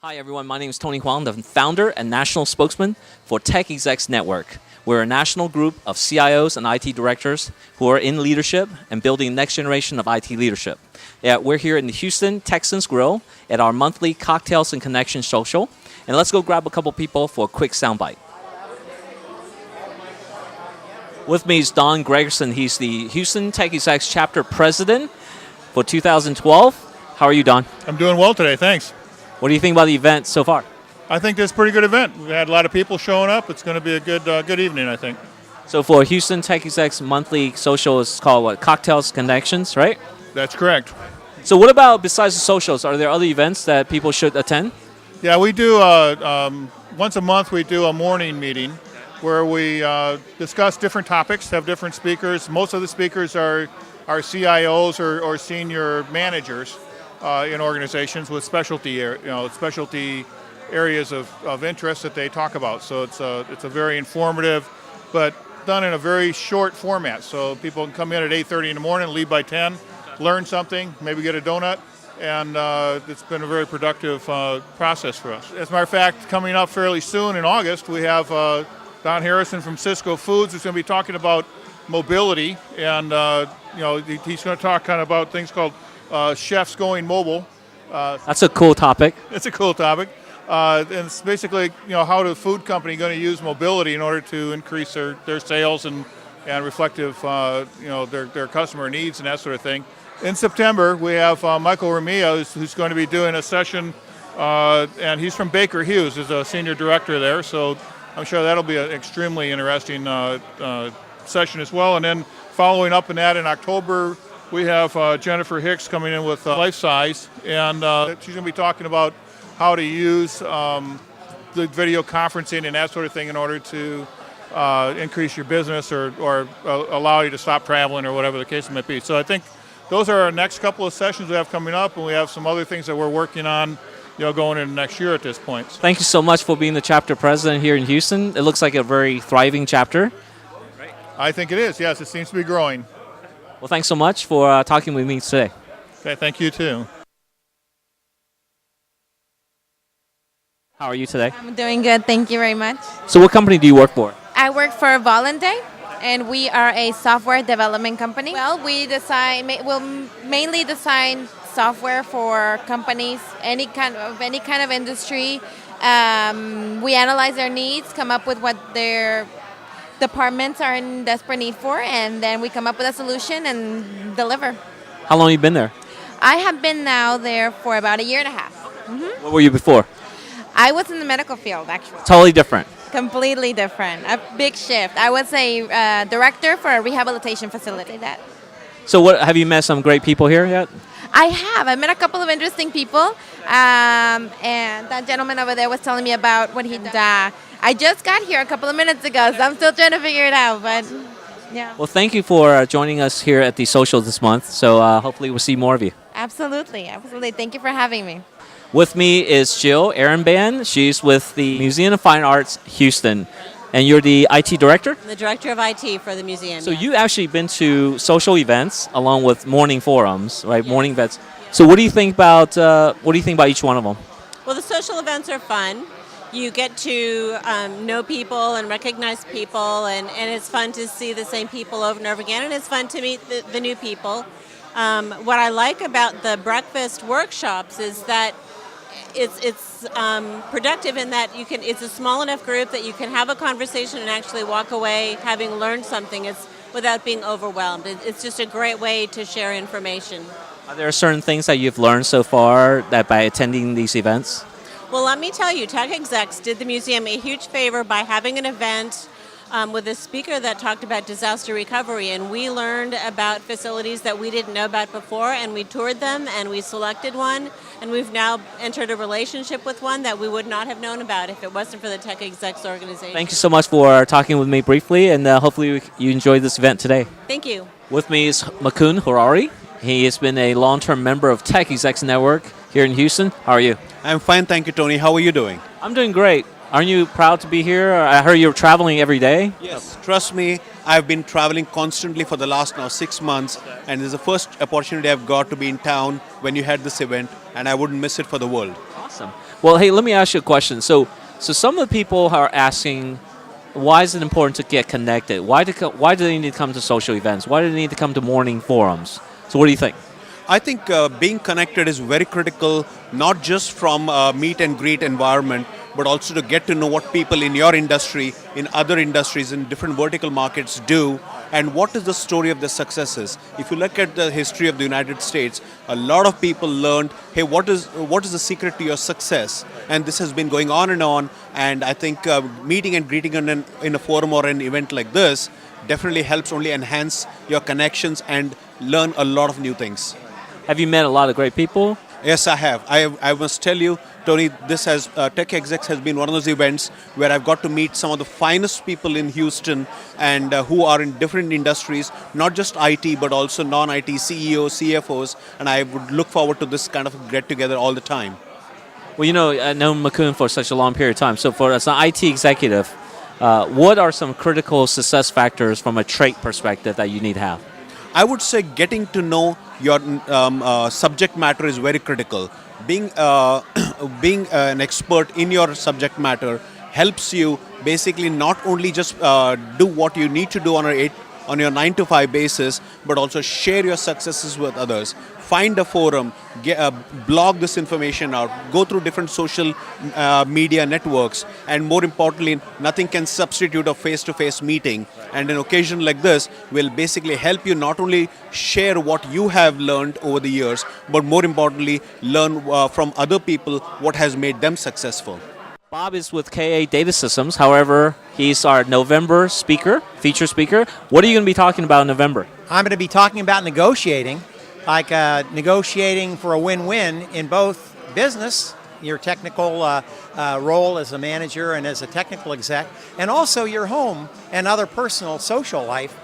Hi everyone, my name is Tony Huang, the founder and national spokesman for TechExecs Network. We're a national group of CIOs and IT directors who are in leadership and building the next generation of IT leadership. Yeah, we're here in the Houston Texans Grill at our monthly Cocktails and Connections social. And let's go grab a couple people for a quick soundbite. With me is Don Gregerson. He's the Houston TechExecs chapter president for 2012. How are you, Don? I'm doing well today, thanks. What do you think about the event so far? I think this is a pretty good event. We had a lot of people showing up. It's going to be a good evening, I think. So for Houston TechExecs monthly social, it's called what? Cocktails Connections, right? That's correct. So what about besides the socials? Are there other events that people should attend? Yeah, we do once a month. We do a morning meeting where we discuss different topics, have different speakers. Most of the speakers are CIOs or senior managers in organizations with specialty areas of interest that they talk about. So it's a very informative, but done in a very short format. So people can come in at 8:30 in the morning, leave by 10, learn something, maybe get a donut, and it's been a very productive process for us. As a matter of fact, coming up fairly soon in August, we have Don Harrison from Cisco Foods who's going to be talking about mobility, and he's going to talk kind of about things called chefs going mobile. That's a cool topic. It's a cool topic. And it's basically, how the food company going to use mobility in order to increase their sales and reflective, their customer needs and that sort of thing. In September, we have Michael Ramia, who's going to be doing a session, and he's from Baker Hughes, is a senior director there. So I'm sure that'll be an extremely interesting session as well. And then following up in that in October, we have Jennifer Hicks coming in with Life Size, and she's going to be talking about how to use the video conferencing and that sort of thing in order to increase your business or allow you to stop traveling or whatever the case might be. So I think those are our next couple of sessions we have coming up, and we have some other things that we're working on going into next year at this point. Thank you so much for being the chapter president here in Houston. It looks like a very thriving chapter. I think it is, yes. It seems to be growing. Well, thanks so much for talking with me today. Okay, thank you too. How are you today? I'm doing good, thank you very much. So what company do you work for? I work for Volunday, and we are a software development company. Well, we'll mainly design software for companies, any kind of industry. We analyze their needs, come up with what their departments are in desperate need for, and then we come up with a solution and deliver. How long have you been there? I have been now there for about a year and a half. What were you before? I was in the medical field, actually. Totally different. Completely different. A big shift. I was a director for a rehabilitation facility. So what have you met some great people here yet? I have. I met a couple of interesting people, and that gentleman over there was telling me about what he did. I just got here a couple of minutes ago, so I'm still trying to figure it out, but yeah. Well, thank you for joining us here at the social this month. So hopefully we'll see more of you. Absolutely. Thank you for having me. With me is Jill Ehrenband. She's with the Museum of Fine Arts, Houston. And you're the IT director? The director of IT for the museum. So yes. you've actually been to social events along with morning forums, right? Yes. Morning events. So what do you think about each one of them? Well, the social events are fun. You get to know people and recognize people, and it's fun to see the same people over and over again, and it's fun to meet the new people. What I like about the breakfast workshops is that it's productive in that it's a small enough group that you can have a conversation and actually walk away having learned something without being overwhelmed. It's just a great way to share information. Are there certain things that you've learned so far that by attending these events? Well, let me tell you, TechExecs did the museum a huge favor by having an event with a speaker that talked about disaster recovery, and we learned about facilities that we didn't know about before, and we toured them, and we selected one, and we've now entered a relationship with one that we would not have known about if it wasn't for the TechExecs organization. Thank you so much for talking with me briefly, and hopefully you enjoyed this event today. Thank you. With me is Makun Harari. He has been a long-term member of TechExecs Network here in Houston. How are you? I'm fine, thank you, Tony. How are you doing? I'm doing great. Aren't you proud to be here? I heard you're traveling every day. Yes. Trust me, I've been traveling constantly for the last 6 months, and this is the first opportunity I've got to be in town when you had this event, and I wouldn't miss it for the world. Awesome. Well, hey, let me ask you a question. So some of the people are asking, why is it important to get connected? Why do they need to come to social events? Why do they need to come to morning forums? So what do you think? I think being connected is very critical, not just from a meet and greet environment, but also to get to know what people in your industry, in other industries, in different vertical markets do, and what is the story of their successes. If you look at the history of the United States, a lot of people learned, hey, what is the secret to your success? And this has been going on, and I think meeting and greeting in a forum or an event like this definitely helps only enhance your connections and learn a lot of new things. Have you met a lot of great people? Yes, I have. I must tell you, Tony, this has TechExecs has been one of those events where I've got to meet some of the finest people in Houston and who are in different industries, not just IT, but also non-IT CEOs, CFOs, and I would look forward to this kind of get-together all the time. Well, you know, I know Makun for such a long period of time. So for as an IT executive, what are some critical success factors from a trait perspective that you need to have? I would say getting to know your subject matter is very critical. Being an expert in your subject matter helps you basically not only just do what you need to do on your 9 to 5 basis, but also share your successes with others. Find a forum, blog this information out, go through different social media networks, and more importantly, nothing can substitute a face-to-face meeting. And an occasion like this will basically help you not only share what you have learned over the years, but more importantly, learn from other people what has made them successful. Bob is with KA Data Systems. However, he's our November speaker, feature speaker. What are you going to be talking about in November? I'm going to be talking about negotiating, like negotiating for a win-win in both business, your technical role as a manager and as a technical exec, and also your home and other personal social life,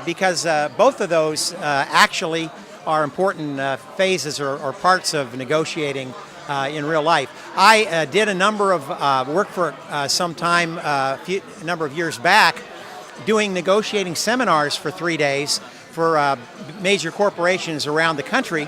because both of those actually are important phases or parts of negotiating in real life. I did a number of work for some time, a number of years back, doing negotiating seminars for 3 days for major corporations around the country.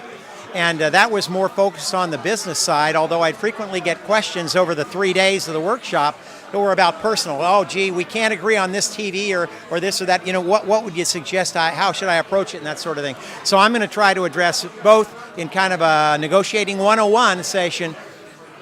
And that was more focused on the business side, although I'd frequently get questions over the 3 days of the workshop that were about personal. Oh, gee, we can't agree on this TV or this or that. You know, what would you suggest? How should I approach it and that sort of thing? So I'm going to try to address both in kind of a negotiating 101 session,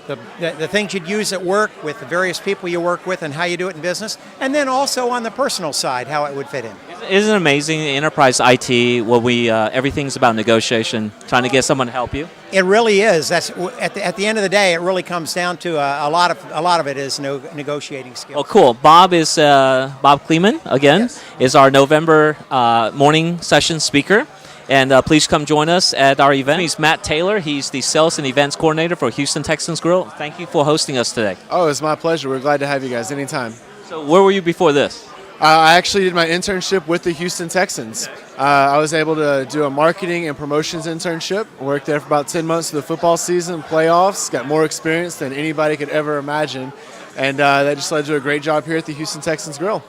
the things you'd use at work with the various people you work with and how you do it in business, and then also on the personal side, how it would fit in. Isn't it amazing, enterprise IT, where everything's about negotiation, trying to get someone to help you? It really is. That's at the end of the day, it really comes down to a lot of it is negotiating skills. Well, cool. Bob is Bob Kleeman again, Yes. is our November morning session speaker. And please come join us at our event. He's Matt Taylor. He's the Sales and Events Coordinator for Houston Texans Grill. Thank you for hosting us today. Oh, it's my pleasure. We're glad to have you guys anytime. So where were you before this? I actually did my internship with the Houston Texans. I was able to do a marketing and promotions internship. Worked there for about 10 months of the football season, playoffs. Got more experience than anybody could ever imagine. And that just led to a great job here at the Houston Texans Grill.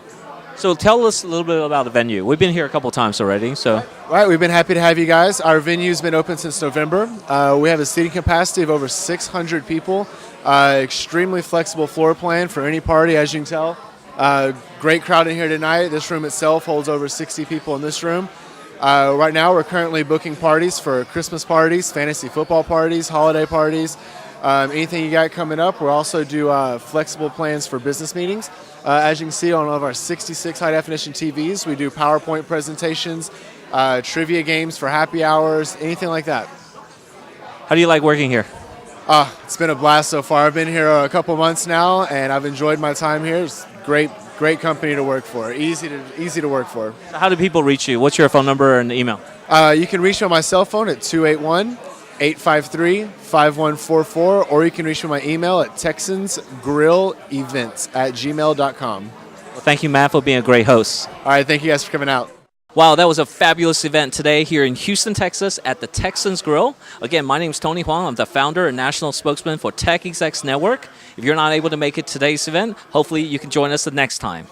So tell us a little bit about the venue. We've been here a couple times already. So. Right, we've been happy to have you guys. Our venue's been open since November. We have a seating capacity of over 600 people. Extremely flexible floor plan for any party, as you can tell. Great crowd in here tonight. This room itself holds over 60 people in this room. Right now, we're currently booking parties for Christmas parties, fantasy football parties, holiday parties. Anything you got coming up, we'll also do flexible plans for business meetings. As you can see on all of our 66 high-definition TVs, we do PowerPoint presentations, trivia games for happy hours, anything like that. How do you like working here? It's been a blast so far. I've been here a couple months now, and I've enjoyed my time here. It's great company to work for. Easy to work for. How do people reach you? What's your phone number and email? You can reach me on my cell phone at 281-853-5144, or you can reach me on my email at texansgrillevents@gmail.com. Well, thank you, Matt, for being a great host. All right, thank you guys for coming out. Wow, that was a fabulous event today here in Houston, Texas at the Texans Grill. Again, my name is Tony Huang. I'm the founder and national spokesman for TechExecs Network. If you're not able to make it to today's event, hopefully you can join us the next time.